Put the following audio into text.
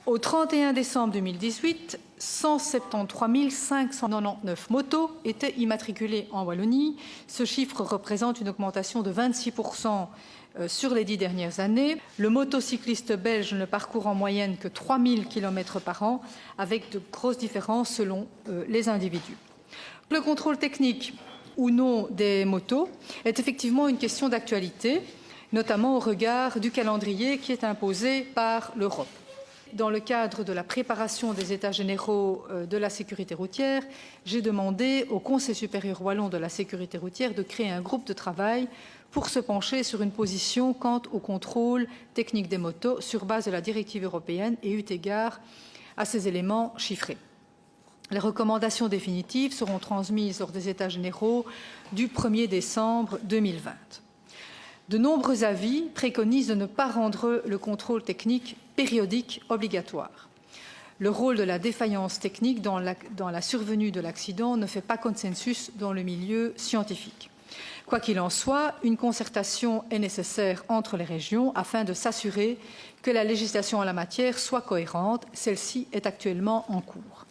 Au 31 décembre 2018, 173 599 motos étaient immatriculées en Wallonie. Ce chiffre représente une augmentation de 26% sur les 10 dernières années. Le motocycliste belge ne parcourt en moyenne que 3000 km par an, avec de grosses différences selon les individus. Le contrôle technique ou non des motos est effectivement une question d'actualité, notamment au regard du calendrier qui est imposé par l'Europe. Dans le cadre de la préparation des États généraux de la sécurité routière, j'ai demandé au Conseil supérieur wallon de la sécurité routière de créer un groupe de travail pour se pencher sur une position quant au contrôle technique des motos sur base de la directive européenne et eu égard à ces éléments chiffrés. Les recommandations définitives seront transmises lors des États généraux du 1er décembre 2020. De nombreux avis préconisent de ne pas rendre le contrôle technique périodique obligatoire. Le rôle de la défaillance technique dans la survenue de l'accident ne fait pas consensus dans le milieu scientifique. Quoi qu'il en soit, une concertation est nécessaire entre les régions afin de s'assurer que la législation en la matière soit cohérente. Celle-ci est actuellement en cours.